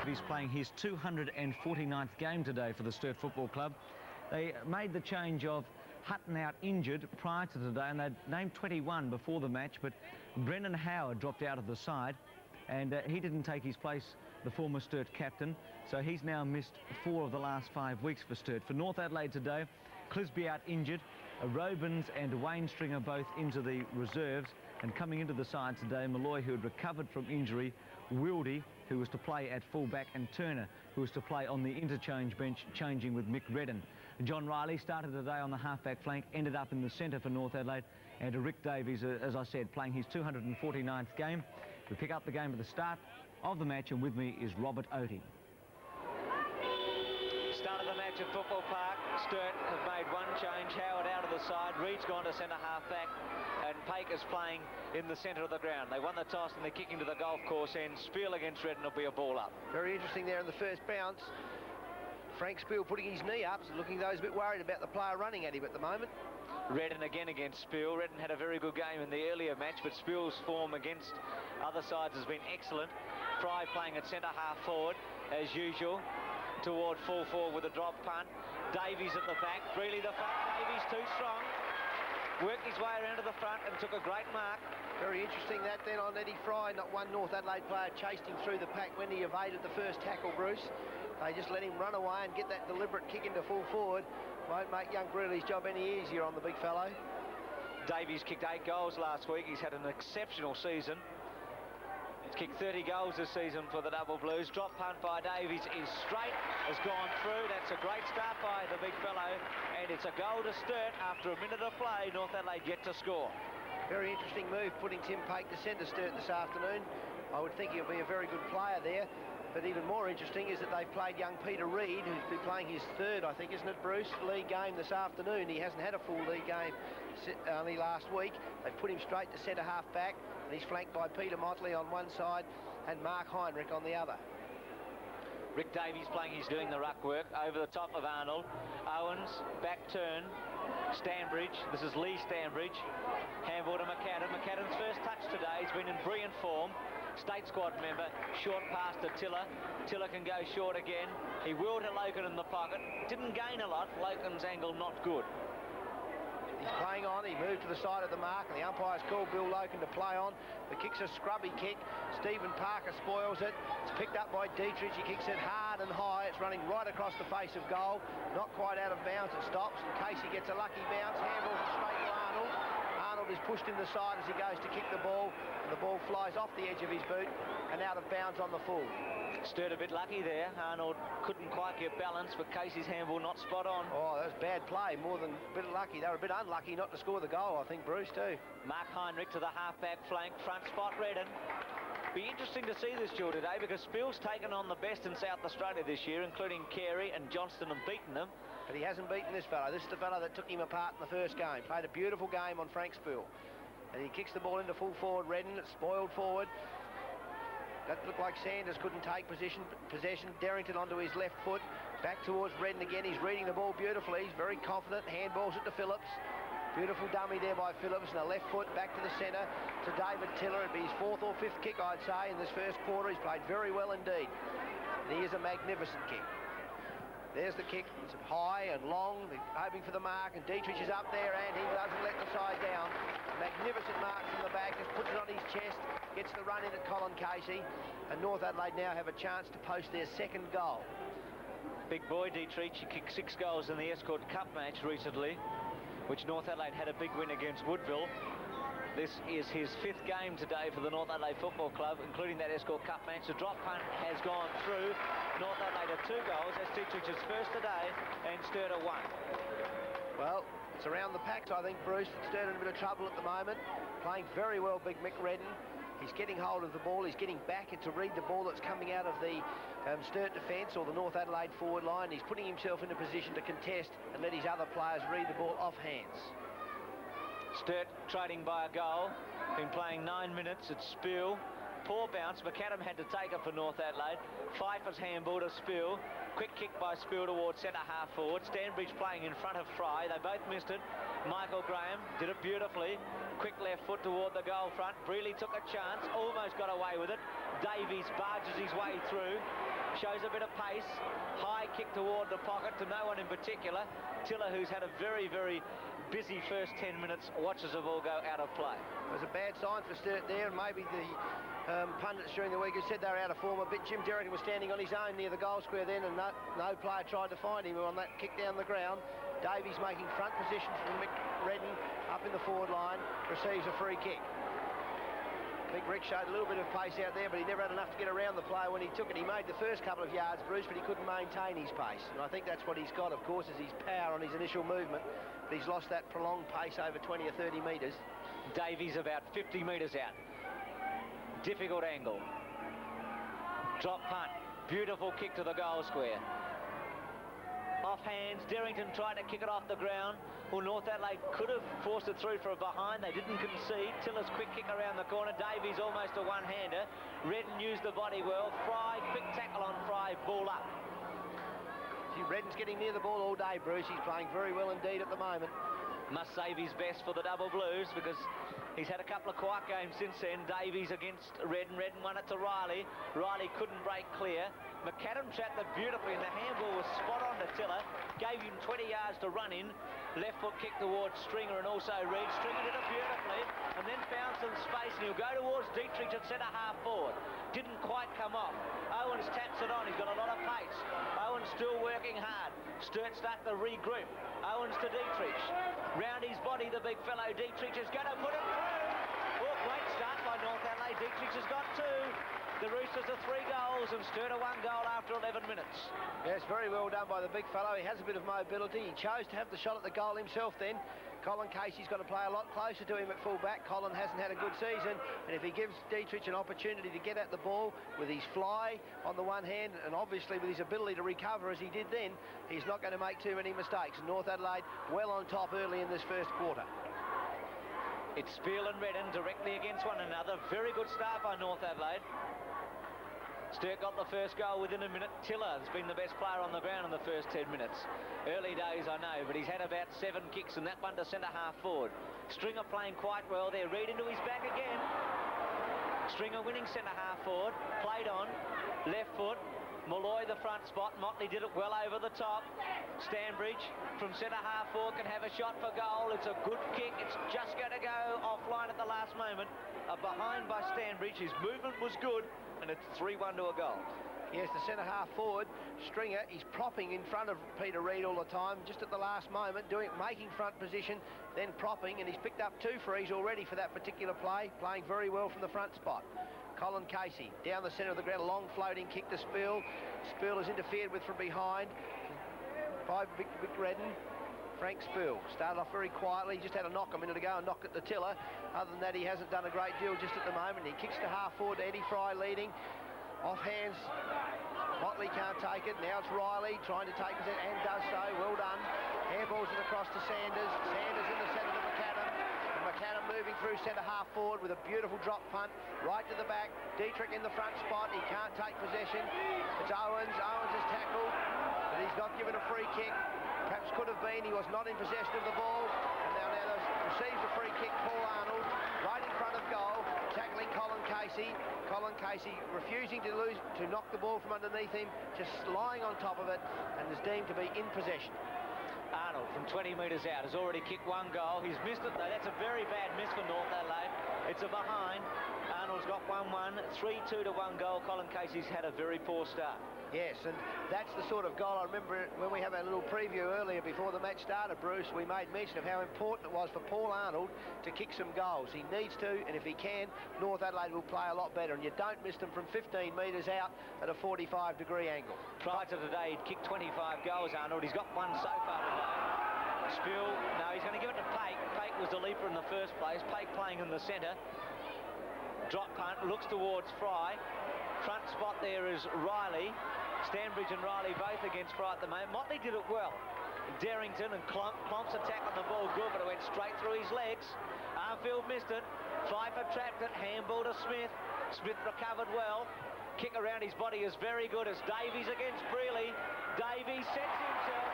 He's playing his 249th game today for the Sturt Football Club. They made the change of Hutton out injured prior to today, and they'd named 21 before the match, but Brendan Howard dropped out of the side, and he didn't take his place, the former Sturt captain, so he's now missed 4 of the last 5 weeks for Sturt. For North Adelaide today, Clisby out injured, Robins and Wayne Stringer both into the reserves, and coming into the side today, Malloy, who had recovered from injury, Wildy, who was to play at fullback, and Turner, who was to play on the interchange bench, changing with Mick Redden. John Riley started today on the half-back flank, ended up in the centre for North Adelaide, and Rick Davies, as I said, playing his 249th game. We pick up the game at the start of the match, and with me is Robert Oating. Start of the match at Football Park. Sturt have made one change. Howard out of the side. Reed's gone to centre half-back, and Paik is playing in the centre of the ground. They won the toss and they're kicking to the golf course end. Spiel against Redden will be a ball up. Very interesting there in the first bounce. Frank Spiel putting his knee up, looking those a bit worried about the player running at him at the moment. Redden again against Spiel. Redden had a very good game in the earlier match, but Spiel's form against other sides has been excellent. Fry playing at centre half forward as usual, toward full forward with a drop punt. Davies at the back, Brealey the front. Davies too strong. Worked his way around to the front and took a great mark. Very interesting that then on Eddie Fry. Not one North Adelaide player chased him through the pack when he evaded the first tackle, Bruce. They just let him run away and get that deliberate kick into full forward. Won't make young Brealey's job any easier on the big fellow. Davies kicked 8 goals last week. He's had an exceptional season. He's kicked 30 goals this season for the Double Blues. Drop punt by Davies is straight, has gone through. That's a great start by the big fellow, and it's a goal to Sturt after a minute of play. North Adelaide yet to score. Very interesting move, putting Tim Paik to centre Sturt this afternoon. I would think he'll be a very good player there. But even more interesting is that they've played young Peter Reid, who's been playing his 3rd, I think, isn't it, Bruce, league game this afternoon. He hasn't had a full league game only last week. They've put him straight to centre half back, and he's flanked by Peter Motley on one side and Mark Heinrich on the other. Rick Davies playing, he's doing the ruck work over the top of Arnold. Owens, back turn, Stanbridge, this is Lee Stanbridge, handball to McAdam. McAdam's first touch today, he's been in brilliant form. State squad member, short pass to Tiller. Tiller can go short again. He whirled to Loken in the pocket. Didn't gain a lot. Loken's angle not good. He's playing on. He moved to the side of the mark, and the umpire's called Bill Loken to play on. The kick's a scrubby kick. Stephen Parker spoils it. It's picked up by Dietrich. He kicks it hard and high. It's running right across the face of goal. Not quite out of bounds. It stops in case he gets a lucky bounce. Handballs it straight to Arnold. Arnold is pushed in the side as he goes to kick the ball, and the ball flies off the edge of his boot and out of bounds on the full. Sturt a bit lucky there. Arnold couldn't quite get balance, but Casey's handball not spot on. Oh, that was bad play, more than a bit lucky. They were a bit unlucky not to score the goal, I think, Bruce, too. Mark Heinrich to the half-back flank, front spot Redden. Be interesting to see this duel today, because Spiel's taken on the best in South Australia this year, including Carey and Johnston, and beaten them. But he hasn't beaten this fellow. This is the fellow that took him apart in the first game. Played a beautiful game on Frank Spiel. And he kicks the ball into full forward. Redden, it's spoiled forward. That looked like Sanders couldn't take possession. Derrington onto his left foot. Back towards Redden again. He's reading the ball beautifully. He's very confident. Handballs it to Phillips. Beautiful dummy there by Phillips. And a left foot back to the centre to David Tiller. It'd be his 4th or 5th kick, I'd say, in this first quarter. He's played very well indeed. And he is a magnificent kick. There's the kick. It's high and long. They're hoping for the mark, and Dietrich is up there, and he doesn't let the side down. Magnificent mark from the back. Just puts it on his chest. Gets the run in at Colin Casey. And North Adelaide now have a chance to post their 2nd goal. Big boy Dietrich. He kicked 6 goals in the Escort Cup match recently, which North Adelaide had a big win against Woodville. This is his 5th game today for the North Adelaide Football Club, including that Escort Cup match. The drop punt has gone through. North Adelaide have 2 goals. That's Dietrich's first today, and Sturt are 1. Well, it's around the packs, I think, Bruce. Sturt in a bit of trouble at the moment. Playing very well, big Mick Redden. He's getting hold of the ball. He's getting back to read the ball that's coming out of the Sturt defence or the North Adelaide forward line. He's putting himself in a position to contest and let his other players read the ball off hands. Sturt trading by a goal. Been playing 9 minutes. It's Spiel Poor bounce. McAdam had to take it for North Adelaide. Pfeiffer's handball to Spill. Quick kick by Spill towards centre half forward. Stanbridge playing in front of Fry. They both missed it. Michael Graham did it beautifully. Quick left foot toward the goal front. Brealey took a chance. Almost got away with it. Davies barges his way through. Shows a bit of pace. High kick toward the pocket to no one in particular. Tiller, who's had a very, very busy first 10 minutes, watches the ball go out of play. It was a bad sign for Sturt there, and maybe the pundits during the week who said they were out of form a bit. Jim Derrington was standing on his own near the goal square then, and no player tried to find him on that kick down the ground. Davies making front position from Redden up in the forward line, receives a free kick. Big Rick showed a little bit of pace out there, but he never had enough to get around the player when he took it. He made the first couple of yards, Bruce, but he couldn't maintain his pace. And I think that's what he's got, of course, is his power on his initial movement. But he's lost that prolonged pace over 20 or 30 metres. Davies about 50 metres out. Difficult angle. Drop punt. Beautiful kick to the goal square. Off hands, Derrington tried to kick it off the ground. Well, North Adelaide could have forced it through for a behind. They didn't concede. Tiller's quick kick around the corner. Davies almost a one-hander. Redden used the body well. Fry, quick tackle on Fry, ball up. See, Redden's getting near the ball all day, Bruce. He's playing very well indeed at the moment. Must save his best for the double blues because he's had a couple of quiet games since then. Davies against Redden. Redden won it to Riley. Riley couldn't break clear. McAdam trapped it beautifully, and the handball was spot on to Tiller. Gave him 20 yards to run in. Left foot kick towards Stringer and also Reed. Stringer did it beautifully and then found some space, and he'll go towards Dietrich at centre half forward. Didn't quite come off. Owens taps it on. He's got a lot of pace. Owens still working hard. Sturt start to regroup. Owens to Dietrich. Round his body, the big fellow. Dietrich is going to put it through. Oh, great start by North Adelaide. Dietrich has got 2. The Roosters are 3 goals and Sturt a 1 goal after 11 minutes. Yes, very well done by the big fellow. He has a bit of mobility. He chose to have the shot at the goal himself then. Colin Casey's got to play a lot closer to him at full-back. Colin hasn't had a good season, and if he gives Dietrich an opportunity to get at the ball with his fly on the one hand, and obviously with his ability to recover as he did then, he's not going to make too many mistakes. North Adelaide well on top early in this first quarter. It's Spiel and Redden directly against one another. Very good start by North Adelaide. Sturt got the first goal within a minute. Tiller has been the best player on the ground in the first 10 minutes. Early days, I know, but he's had about 7 kicks, and that one to centre half forward. Stringer playing quite well there. Reed into his back again. Stringer winning centre half forward. Played on. Left foot. Malloy the front spot. Motley did it well over the top. Stanbridge from centre half forward can have a shot for goal. It's a good kick. It's just going to go offline at the last moment. A behind by Stanbridge. His movement was good, and it's 3-1 to a goal. Yes, the centre half forward, Stringer, he's propping in front of Peter Reid all the time, just at the last moment, making front position, then propping, and he's picked up 2 frees already for that particular play, playing very well from the front spot. Colin Casey, down the centre of the ground, a long floating kick to Spill. Spill is interfered with from behind by Vic Redden. Frank Spill started off very quietly, just had a knock a minute ago and knocked at the Tiller. Other than that, he hasn't done a great deal just at the moment. He kicks to half forward to Eddie Fry leading. Off hands, Motley can't take it. Now it's Riley trying to take it and does so. Well done. Handballs it across to Sanders. Sanders in the centre to McAdam. And McAdam moving through centre half forward with a beautiful drop punt right to the back. Dietrich in the front spot. He can't take possession. It's Owens. Owens is tackled, but he's not given a free kick. Perhaps could have been. He was not in possession of the ball. And now receives a free kick. Paul Arnold right in front of goal, tackling Colin Casey. Colin Casey refusing to knock the ball from underneath him, just lying on top of it, and is deemed to be in possession. Arnold from 20 metres out has already kicked 1 goal. He's missed it though. That's a very bad miss for North Adelaide. It's a behind. Arnold's got 1-1, 3-2 to 1 goal. Colin Casey's had a very poor start. Yes, and that's the sort of goal. I remember when we had a little preview earlier before the match started, Bruce, we made mention of how important it was for Paul Arnold to kick some goals. He needs to, and if he can, North Adelaide will play a lot better, and you don't miss them from 15 metres out at a 45-degree angle. Prior to today, he'd kicked 25 goals, Arnold. He's got 1 so far today. Spill, no, he's going to give it to Pake. Pake was the leaper in the first place. Pake playing in the centre. Drop punt, looks towards Fry. Front spot there is Riley. Stanbridge and Riley both against Fry at the moment. Motley did it well. Derrington and Klomp's attack on the ball good, but it went straight through his legs. Armfield missed it. Pfeiffer trapped it. Handball to Smith. Smith recovered well. Kick around his body is very good as Davies against Brearley. Davies sets himself.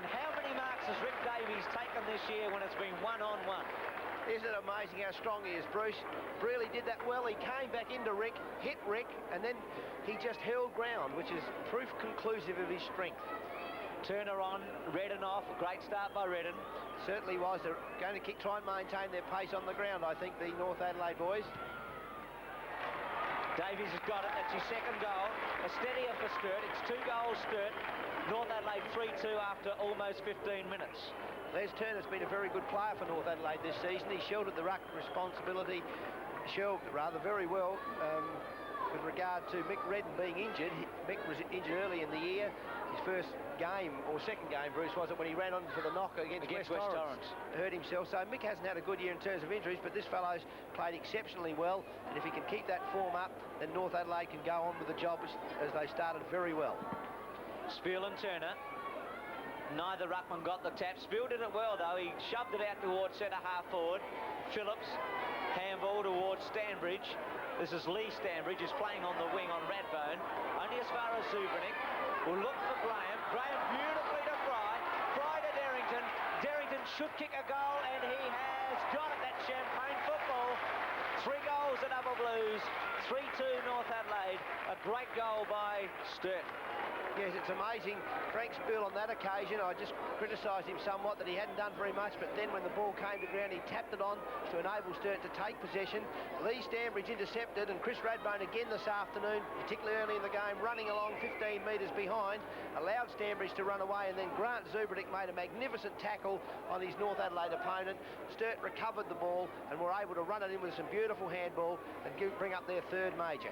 And how many marks has Rick Davies taken this year when it's been one-on-one? Isn't it amazing how strong he is, Bruce? Brearley did that well. He came back into Rick, hit Rick, and then he just held ground, which is proof conclusive of his strength. Turner on, Redden off. Great start by Redden. Certainly was. They're going to try and maintain their pace on the ground, I think, the North Adelaide boys. Davies has got it. That's his second goal. A steadier for Sturt. It's 2 goals Sturt. North Adelaide 3-2 after almost 15 minutes. Les Turner's been a very good player for North Adelaide this season. He shielded the ruck responsibility, shielded rather very well with regard to Mick Redden being injured. Mick was injured early in the year. His first game, or second game, Bruce, was it, when he ran on for the knocker against West Torrens. Hurt himself. So Mick hasn't had a good year in terms of injuries, but this fellow's played exceptionally well. And if he can keep that form up, then North Adelaide can go on with the job as they started very well. Spiel and Turner. Neither ruckman got the tap. Spiel did it well, though. He shoved it out towards centre half forward. Phillips, handball towards Stanbridge. This is Lee Stanbridge, who's playing on the wing on Radbone. Only as far as Zubrnik. Will look for Graham. Graham beautifully to Fry. Fry to Derrington. Derrington should kick a goal, and he has got it. That champagne football. 3 goals the Double Blues. 3-2 North Adelaide. A great goal by Sturt. Yes, it's amazing. Frank Spiel on that occasion, I just criticised him somewhat that he hadn't done very much, but then when the ball came to ground, he tapped it on to enable Sturt to take possession. Lee Stanbridge intercepted, and Chris Radbone again this afternoon, particularly early in the game, running along 15 metres behind, allowed Stanbridge to run away, and then Grant Zubrnik made a magnificent tackle on his North Adelaide opponent. Sturt recovered the ball and were able to run it in with some beautiful handball and bring up their third major.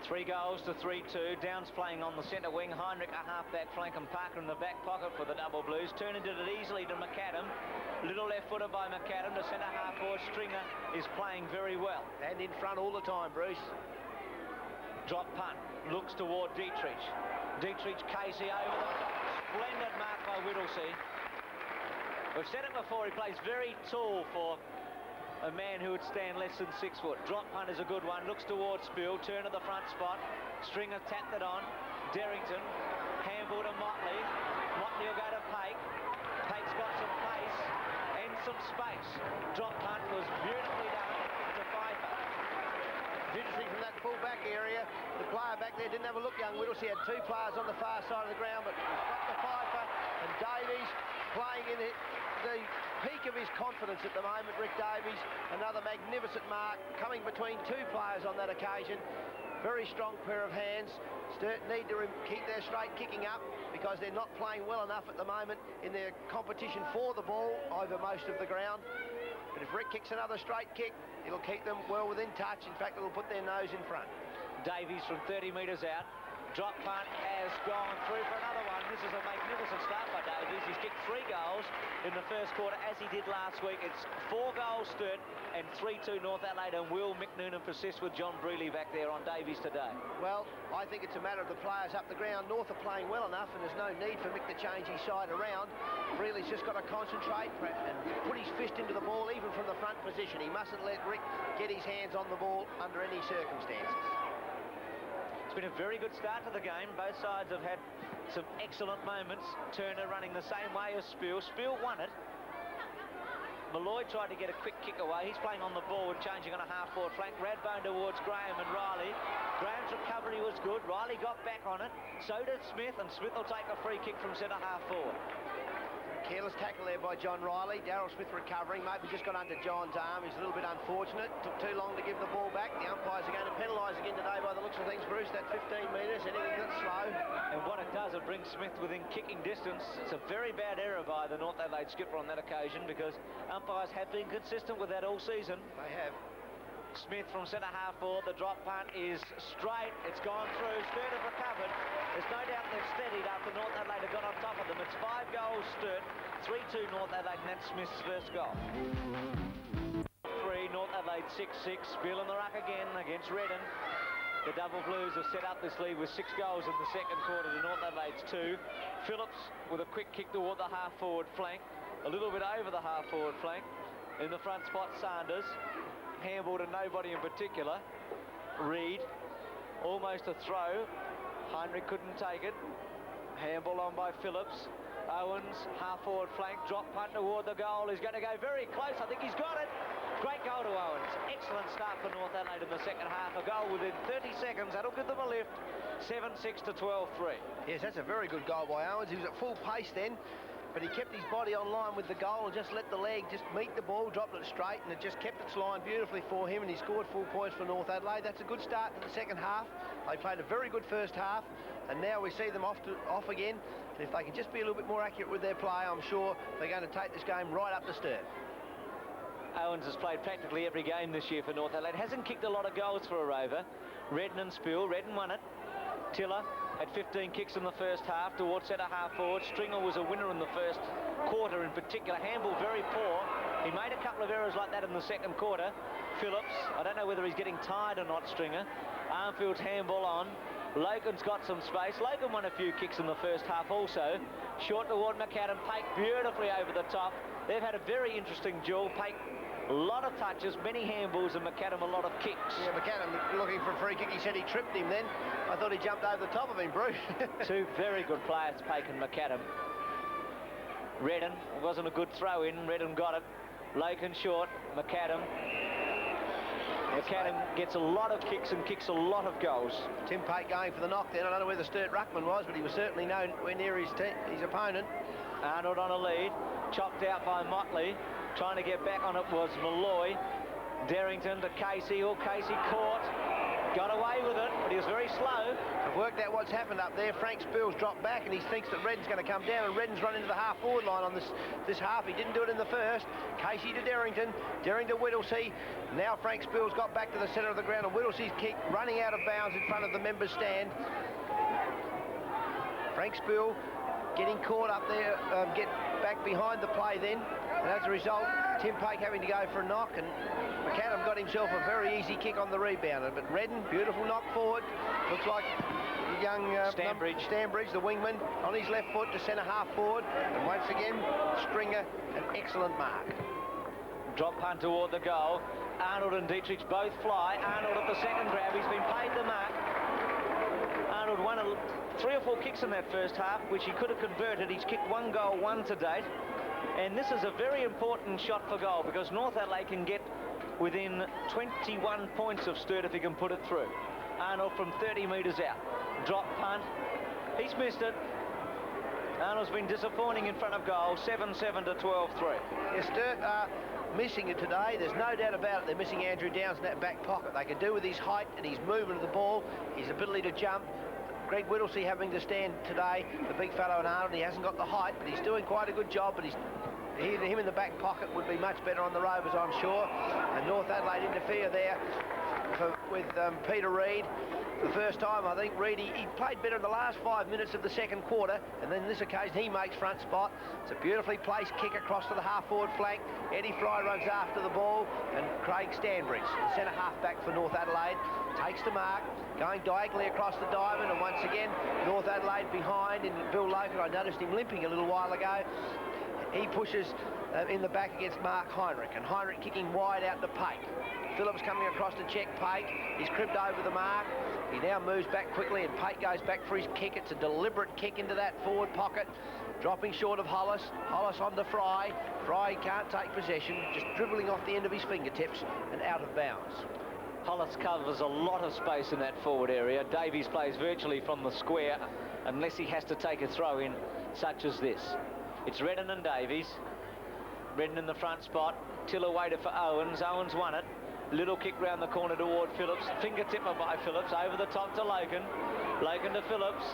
3 goals to 3-2. Downs playing on the centre wing. Heinrich a half-back flank and Parker in the back pocket for the Double Blues. Turner did it easily to McAdam. Little left-footer by McAdam. The centre half forward Stringer is playing very well. And in front all the time, Bruce. Drop punt. Looks toward Dietrich. Dietrich, Casey over the top. Splendid mark by Whittlesey. We've said it before, he plays very tall for a man who would stand less than 6 foot. Drop punt is a good one. Looks towards Spiel. Turn to the front spot. Stringer tapped it on. Derrington. Handball to Motley. Motley will go to Pake. Pake's got some pace and some space. Drop punt was beautifully done to Pfeiffer. Interesting from that full-back area. The player back there didn't have a look, young Whittlesey. Had 2 players on the far side of the ground, but he's got the Pfeiffer and Davies playing in it. The peak of his confidence at the moment, Rick Davies. Another magnificent mark coming between 2 players on that occasion. Very strong pair of hands. Sturt need to keep their straight kicking up because they're not playing well enough at the moment in their competition for the ball over most of the ground. But if Rick kicks another straight kick, it'll keep them well within touch. In fact, it'll put their nose in front. Davies from 30 metres out. Drop punt has gone through for another one. This is a magnificent start by Davies. He's kicked 3 goals in the first quarter, as he did last week. It's 4 goals Sturt and 3-2 North Adelaide, and will Mick Noonan persist with John Brearley back there on Davies today? Well, I think it's a matter of the players up the ground. North are playing well enough, and there's no need for Mick to change his side around. Brearley's just got to concentrate and put his fist into the ball, even from the front position. He mustn't let Rick get his hands on the ball under any circumstances. It's been a very good start to the game. Both sides have had some excellent moments. Turner running the same way as Spiel. Spiel won it. Malloy tried to get a quick kick away. He's playing on the ball and changing on a half-forward flank. Radbone towards Graham and Riley. Graham's recovery was good. Riley got back on it. So did Smith, and Smith will take a free kick from centre half-forward. Careless tackle there by John Riley. Darryl Smith recovering. Maybe just got under John's arm. He's a little bit unfortunate. Took too long to give the ball back. The umpires are going to penalise again today by the looks of things, Bruce. That 15 metres, anything that's slow. And what it does, it brings Smith within kicking distance. It's a very bad error by the North Adelaide skipper on that occasion, because umpires have been consistent with that all season. They have. Smith from centre half forward. The drop punt is straight. It's gone through. Sturt have recovered. There's no doubt they've steadied after North Adelaide have got on top of them. It's 5 goals Sturt, 3-2 North Adelaide, and that's Smith's first goal. 3 North Adelaide 6-6. Spiel in the ruck again against Redden. The Double Blues have set up this lead with 6 goals in the second quarter to North Adelaide's 2. Phillips with a quick kick toward the half-forward flank. A little bit over the half-forward flank. In the front spot, Sanders. handball to nobody in particular. Reed, almost a throw. Heinrich couldn't take it. Handball on by Phillips. Owens, half-forward flank, drop punt toward the goal. He's going to go very close. I think he's got it. Great goal to Owens. Excellent start for North Adelaide in the second half. A goal within 30 seconds. That'll give them a lift. 7-6 to 12-3. Yes, that's a very good goal by Owens. He was at full pace then, but he kept his body on line with the goal and just let the leg just meet the ball, dropped it straight, and it just kept its line beautifully for him, and he scored full points for North Adelaide. That's a good start to the second half. They played a very good first half, and now we see them off again. And if they can just be a little bit more accurate with their play, I'm sure they're going to take this game right up to Sturt. Owens has played practically every game this year for North Adelaide. Hasn't kicked a lot of goals for a Rover. Redden and Spill. Redden won it. Tiller had 15 kicks in the first half towards centre half forward. Stringer was a winner in the first quarter in particular. Handball very poor. He made a couple of errors like that in the second quarter. Phillips, I don't know whether he's getting tired or not, Stringer. Armfield's handball on. Logan's got some space. Logan won a few kicks in the first half also. Short toward McAdam. Pake beautifully over the top. They've had a very interesting duel. Pake, a lot of touches, many handballs, and McAdam a lot of kicks. Yeah, McAdam looking for a free kick. He said he tripped him then. I thought he jumped over the top of him, Bruce. Two very good players, Pake and McAdam. Redden, it wasn't a good throw in. Redden got it. Logan short. McAdam. McAdam gets a lot of kicks and kicks a lot of goals. Tim Pate going for the knock then. I don't know where the Sturt ruckman was, but he was certainly nowhere near his opponent. Arnold on a lead. Chopped out by Motley. Trying to get back on it was Malloy. Derrington to Casey. Oh, Casey caught. Got away with it, but he was very slow. I've worked out what's happened up there. Frank Spill's dropped back and he thinks that Redden's going to come down, and Redden's run into the half-forward line on this half. He didn't do it in the first. Casey to Derrington. Derrington to Whittlesey. Now Frank Spill's got back to the centre of the ground, and Whittlesey's kick running out of bounds in front of the members' stand. Frank Spill getting caught up there, get back behind the play then. And as a result, Tim Pake having to go for a knock, and McAdam got himself a very easy kick on the rebounder. But Redden, beautiful knock forward. Looks like the young Stanbridge, the wingman, on his left foot to centre half forward. And once again, Stringer, an excellent mark. Drop punt toward the goal. Arnold and Dietrich both fly. Arnold at the second grab. He's been paid the mark. Arnold won 3 or 4 kicks in that first half, which he could have converted. He's kicked 1 goal, 1 to date. And this is a very important shot for goal, because North Adelaide can get within 21 points of Sturt if he can put it through. Arnold from 30 metres out. Drop punt. He's missed it. Arnold's been disappointing in front of goal. 7-7 to 12-3. Yeah, Sturt are missing it today. There's no doubt about it. They're missing Andrew Downs in that back pocket. They can do with his height and his movement of the ball, his ability to jump. Greg Whittlesey having to stand today, the big fellow in Arnold. He hasn't got the height, but he's doing quite a good job. But him in the back pocket would be much better on the Rovers, I'm sure. And North Adelaide interfere there with Peter Reid. The first time, I think, Reid, he played better in the last 5 minutes of the second quarter, and then this occasion he makes front spot. It's a beautifully placed kick across to the half-forward flank. Eddie Fry runs after the ball, and Craig Stanbridge, the centre half-back for North Adelaide, takes the mark, going diagonally across the diamond, and once again, North Adelaide behind, and Bill Logan, I noticed him limping a little while ago. He pushes in the back against Mark Heinrich, and Heinrich kicking wide out to Pake. Phillips coming across to check Pake. He's cribbed over the mark. He now moves back quickly, and Pake goes back for his kick. It's a deliberate kick into that forward pocket, dropping short of Hollis. Hollis on to Fry. Fry can't take possession, just dribbling off the end of his fingertips and out of bounds. Hollis covers a lot of space in that forward area. Davies plays virtually from the square unless he has to take a throw in such as this. It's Redden and Davies. Redden in the front spot. Tiller waited for Owens. Owens won it. Little kick round the corner toward Phillips. Fingertipper by Phillips. Over the top to Logan. Logan to Phillips.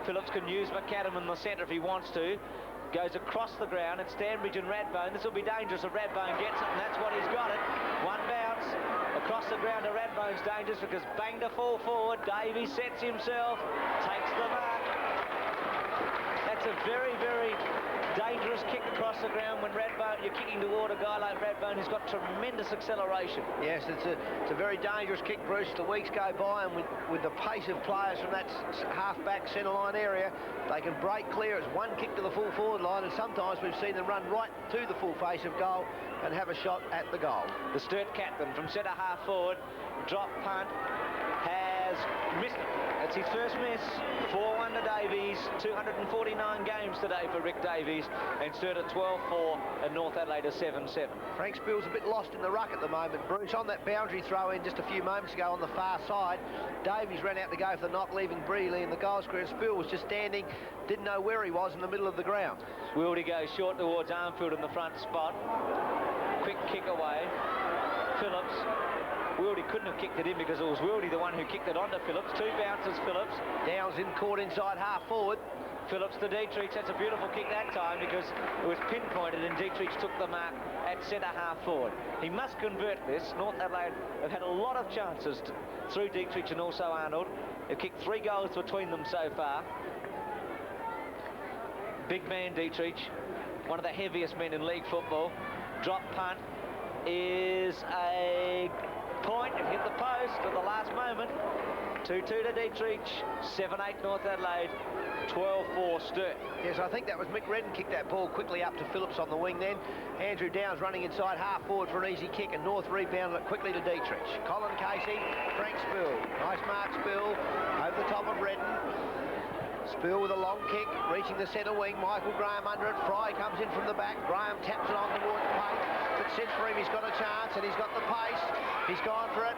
Phillips can use McAdam in the centre if he wants to. Goes across the ground. It's Stanbridge and Radbone. This will be dangerous if Radbone gets it, and that's what he's got it. 1 bounce. Across the ground to Radbone's dangerous because bang to fall forward. Davies sets himself. Takes the mark. That's a very, very dangerous kick across the ground when you're kicking toward a guy like Radbone who's got tremendous acceleration. Yes, it's a very dangerous kick, Bruce. The weeks go by, and with the pace of players from that half-back centre line area, they can break clear. It's one kick to the full forward line, and sometimes we've seen them run right to the full face of goal and have a shot at the goal. The Sturt captain from centre half forward, drop punt, has missed it. It's his first miss. 4-1 to Davies. 249 games today for Rick Davies, and Sturt at 12-4 and North Adelaide at 7-7. Frank Spill's a bit lost in the ruck at the moment, Bruce. On that boundary throw in just a few moments ago on the far side, Davies ran out to go for the knock, leaving Brealey in the goal square. Spill was just standing, didn't know where he was in the middle of the ground. Wildy goes short towards Armfield in the front spot. Quick kick away. Phillips. Wildy couldn't have kicked it in because it was Wildy the one who kicked it onto Phillips. Two bounces, Phillips. Downs in, caught inside half forward. Phillips to Dietrich. That's a beautiful kick that time because it was pinpointed and Dietrich took the mark at centre half forward. He must convert this. North Adelaide have had a lot of chances through Dietrich and also Arnold. They've kicked 3 goals between them so far. Big man Dietrich, one of the heaviest men in league football. Drop punt is a point. It hit the post at the last moment. 2-2 to Dietrich, 7-8 North Adelaide, 12-4 Sturt. Yes, I think that was Mick Redden kicked that ball quickly up to Phillips on the wing then. Andrew Downs running inside half forward for an easy kick, and North rebounded it quickly to Dietrich. Colin Casey, Frank Spill. Nice mark, Spill, over the top of Redden. Spill with a long kick, reaching the centre wing. Michael Graham under it. Fry comes in from the back. Graham taps it on towards Pate. But since for him, he's got a chance, and he's got the pace. He's gone for it.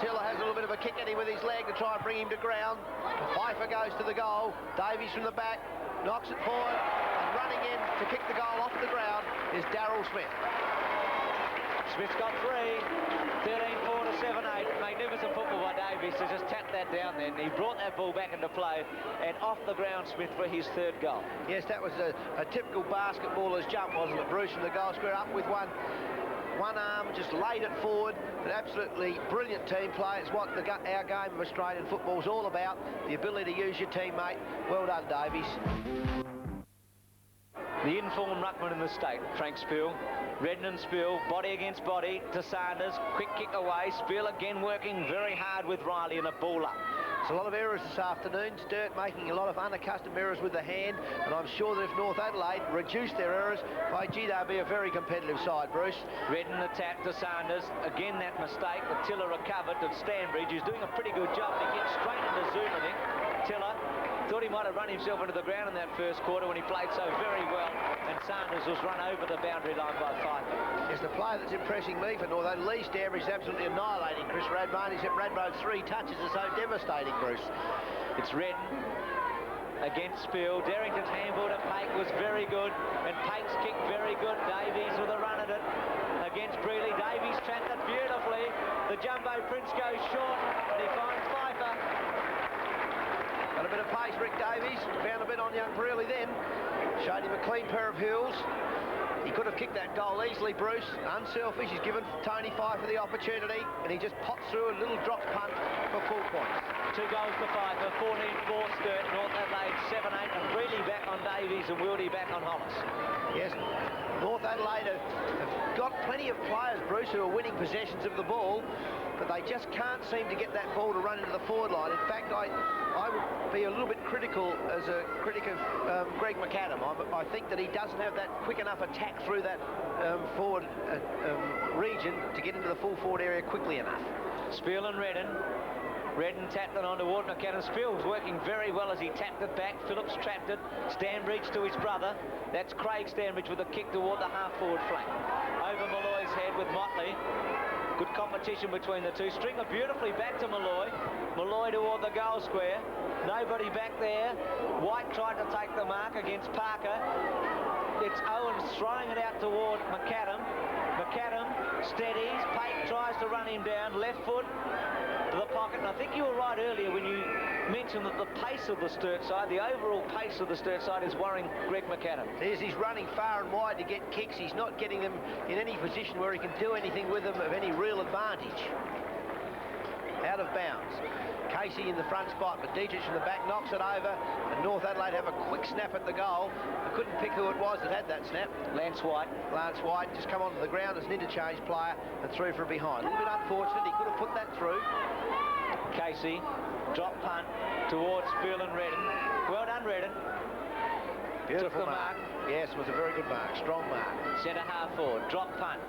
Tiller has a little bit of a kick at him with his leg to try and bring him to ground. Pfeiffer goes to the goal. Davies from the back, knocks it forward, and running in to kick the goal off the ground is Darryl Smith. Smith's got 3. 13-4 to 7-8. Magnificent football by Davies to just tap that down then. He brought that ball back into play, and off the ground Smith for his 3rd goal. Yes, that was a typical basketballer's jump, wasn't it, Bruce, from the goal square up with one arm, just laid it forward. An absolutely brilliant team play. It's what our game of Australian football is all about, the ability to use your teammate. Well done, Davies. The informed ruckman in the state, Frank Spill. Redden and Spill, body against body to Sanders. Quick kick away. Spill again working very hard with Riley and a ball up. It's a lot of errors this afternoon. Sturt making a lot of unaccustomed errors with the hand, and I'm sure that if North Adelaide reduced their errors, by gee, they'll be a very competitive side, Bruce. Redden attack to Sanders. Again that mistake that Tiller recovered to Stanbridge, who's doing a pretty good job. He gets straight into Zoom, I think. Tiller thought he might have run himself into the ground in that first quarter when he played so very well, and Sanders was run over the boundary line by Pfeiffer. It's the player that's impressing me for North Adelaide. Lee Stanbridge is absolutely annihilating Chris Radbone, except Radbone's 3 touches are so devastating, Bruce. It's Redden against Spill. Derrington's handball to Pate was very good, and Pate's kick very good. Davies with a run at it against Brealey. Davies trapped it beautifully. The Jumbo Prince goes short, and he finds Pfeiffer. Got a bit of pace, Rick Davies. Found a bit on young Brealey then. Showed him a clean pair of heels. He could have kicked that goal easily, Bruce. Unselfish. He's given Tony Pfeiffer the opportunity, and he just pops through a little drop punt for 4 points. 2 goals to Pfeiffer, 14-4 Sturt. North Adelaide 7-8, and Brealey back on Davies and Wildy back on Hollis. Yes, North Adelaide have got plenty of players, Bruce, who are winning possessions of the ball, but they just can't seem to get that ball to run into the forward line. In fact, I would be a little bit critical as a critic of Greg McAdam. I think that he doesn't have that quick enough attack through that forward region to get into the full forward area quickly enough. Spiel and Redden. Redden tapped it on toward McAdam. Spiel was working very well as he tapped it back. Phillips trapped it. Stanbridge to his brother. That's Craig Stanbridge with a kick toward the half-forward flank. Over Malloy's head with Motley. Good competition between the two. Stringer beautifully back to Malloy. Malloy toward the goal square. Nobody back there. White tried to take the mark against Parker. It's Owens throwing it out toward McAdam. McAdam steadies. Pate tries to run him down. Left foot to the pocket. And I think you were right earlier when you mentioned that the pace of the Sturt side, the overall pace of the Sturt side is worrying Greg McAdam. He's running far and wide to get kicks. He's not getting them in any position where he can do anything with them of any real advantage. Out of bounds. Casey in the front spot, but Dietrich in the back knocks it over, and North Adelaide have a quick snap at the goal. I couldn't pick who it was that had that snap. Lance White. Lance White just come onto the ground as an interchange player and threw for a behind. A little bit unfortunate, he could have put that through. Casey, drop punt towards Phil and Redden. Well done, Redden. Beautiful Took the mark. Yes, it was a very good mark, strong mark. Centre half forward, drop punt.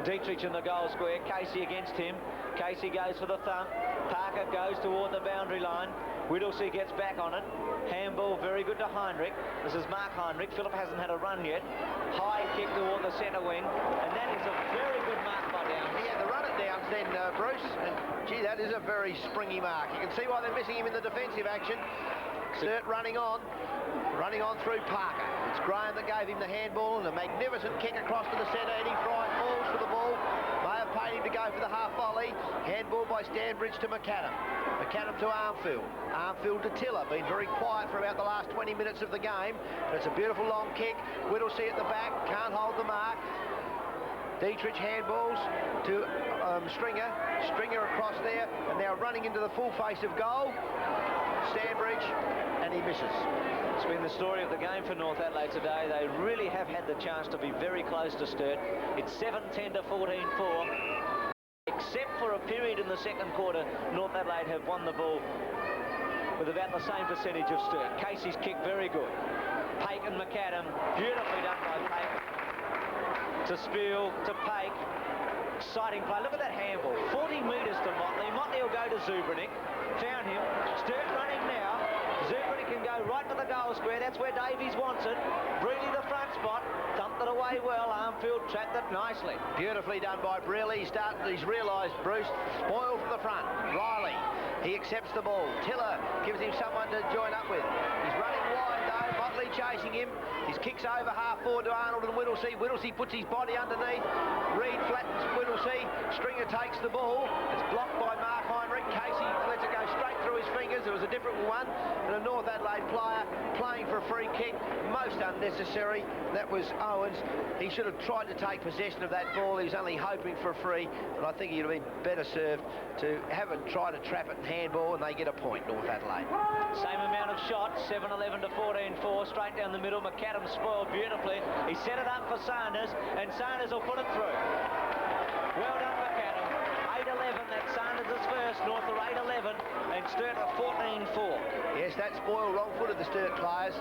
Dietrich in the goal square, Casey against him. Casey goes for the thump. Parker goes toward the boundary line. Whittlesey gets back on it. Handball very good to Heinrich. This is Mark Heinrich. Phillip hasn't had a run yet. High kick toward the centre wing. And that is a very good mark by Downs. He had to run it down then, Bruce. And, gee, that is a very springy mark. You can see why they're missing him in the defensive action. Sturt running on through Parker. It's Graham that gave him the handball and a magnificent kick across to the centre. Eddie Fry falls for the ball. May have paid him to go for the half volley. Handball by Stanbridge to McAdam. McAdam to Armfield. Armfield to Tiller. Been very quiet for about the last 20 minutes of the game. But it's a beautiful long kick. Whittlesey at the back. Can't hold the mark. Dietrich handballs to Stringer. Stringer across there. And now running into the full face of goal. Stanbridge, and he misses. It's been the story of the game for North Adelaide today. They really have had the chance to be very close to Sturt. It's 7-10 to 14-4. Except for a period in the second quarter, North Adelaide have won the ball with about the same percentage of Sturt. Casey's kick very good. Pake and McAdam, beautifully done by Pake. To Spiel, to Pake. Exciting play. Look at that handball. 40 metres to Motley. Motley will go to Zubranic. Found him. Sturt running now. Zubranic can go right to the goal square. That's where Davies wants it. Brealey the front spot. Thumped it away well. Armfield trapped it nicely. Beautifully done by Brealey. He's realised Bruce spoiled from the front. Riley, he accepts the ball. Tiller gives him someone to join up with. He's running wide though. Motley chasing him. His kicks over half forward to Arnold and Whittlesey. Whittlesey puts his body underneath. Reed flattens Whittlesey. Stringer takes the ball. It's blocked by Mark Heinrich. Casey lets it go straight through his fingers. It was a different one. And a North Adelaide player playing for a free kick. Most unnecessary. That was Owens. He should have tried to take possession of that ball. He was only hoping for a free. And I think he'd have been better served to have it try to trap it and handball, and they get a point, North Adelaide. Same amount of shots, 7-11 to 14-4, straight down the middle. McAdam spoiled beautifully. He set it up for Sanders, and Sanders will put it through. Well done, McAdam. 8-11, that's Sanders' first. North are 8-11, and Sturt are 14-4. Yes, that spoiled wrong-footed the Sturt players.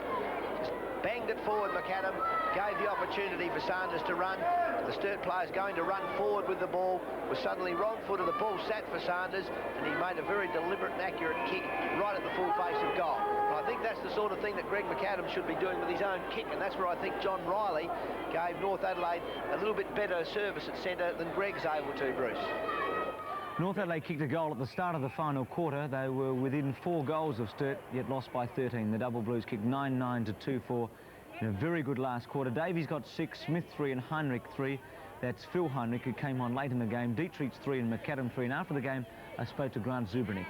Just banged it forward, McAdam. Gave the opportunity for Sanders to run. The Sturt players going to run forward with the ball was suddenly wrong-footed. The ball sat for Sanders, and he made a very deliberate and accurate kick right at the full face of goal. And I think that's the sort of thing that Greg McAdam should be doing with his own kick, and that's where I think John Riley gave North Adelaide a little bit better service at centre than Greg's able to, Bruce. North Adelaide kicked a goal at the start of the final quarter. They were within 4 goals of Sturt, yet lost by 13. The Double Blues kicked 9-9 to 2-4 in a very good last quarter. Davies got 6, Smith 3 and Heinrich 3. That's Phil Heinrich, who came on late in the game. Dietrich 3 and McAdam 3. And after the game, I spoke to Grant Zubranic.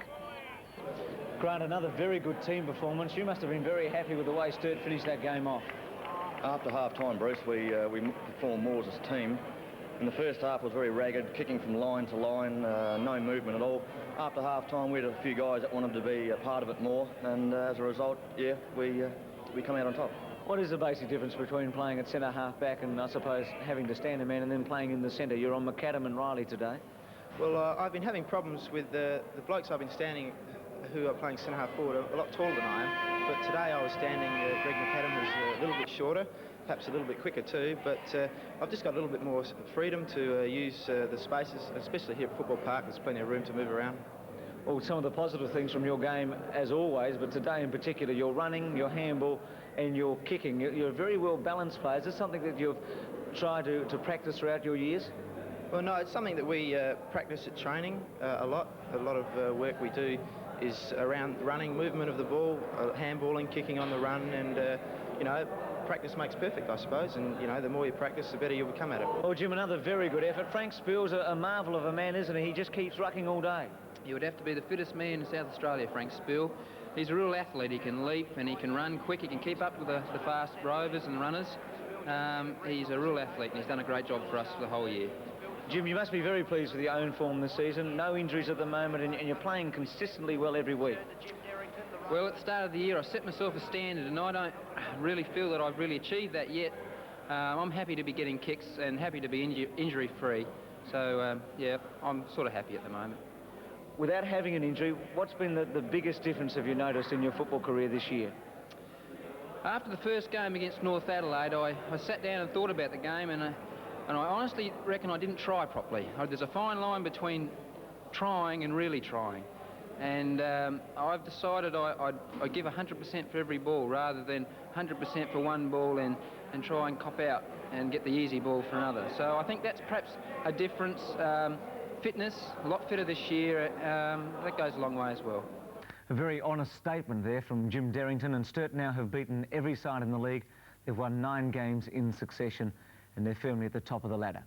Grant, another very good team performance. You must have been very happy with the way Sturt finished that game off. After half-time, Bruce, we performed more as a team. In the first half, it was very ragged, kicking from line to line, no movement at all. After half-time, we had a few guys that wanted to be a part of it more, and as a result, yeah, we come out on top. What is the basic difference between playing at centre half-back and, I suppose, having to stand a man and then playing in the centre? You're on McAdam and Riley today. Well, I've been having problems with the blokes I've been standing who are playing centre half forward, a lot taller than I am. But today I was standing, Greg McAdam was a little bit shorter, perhaps a little bit quicker too, but I've just got a little bit more freedom to use the spaces, especially here at Football Park. There's plenty of room to move around. Well, some of the positive things from your game, as always, but today in particular, your running, your handball and your kicking. You're very well balanced player. Is this something that you've tried to practice throughout your years? Well, no, it's something that we practice at training a lot. A lot of work we do is around running, movement of the ball, handballing, kicking on the run, and, you know, practice makes perfect, I suppose, and, you know, the more you practice, the better you'll become at it. Well, Jim, another very good effort. Frank Spiel's a marvel of a man, isn't he? He just keeps rucking all day. He would have to be the fittest man in South Australia, Frank Spiel. He's a real athlete. He can leap and he can run quick. He can keep up with the fast rovers and runners. He's a real athlete, and he's done a great job for us for the whole year. Jim, you must be very pleased with your own form this season. No injuries at the moment, and you're playing consistently well every week. Well, at the start of the year, I set myself a standard, and I don't really feel that I've really achieved that yet. I'm happy to be getting kicks and happy to be injury-free. So, yeah, I'm sort of happy at the moment. Without having an injury, what's been the biggest difference have you noticed in your football career this year? After the first game against North Adelaide, I sat down and thought about the game, and I honestly reckon I didn't try properly. There's a fine line between trying and really trying. And I've decided I'd give 100% for every ball rather than 100% for one ball and try and cop out and get the easy ball for another. So I think that's perhaps a difference. Fitness, a lot fitter this year, that goes a long way as well. A very honest statement there from Jim Derrington, and Sturt now have beaten every side in the league. They've won 9 games in succession and they're firmly at the top of the ladder.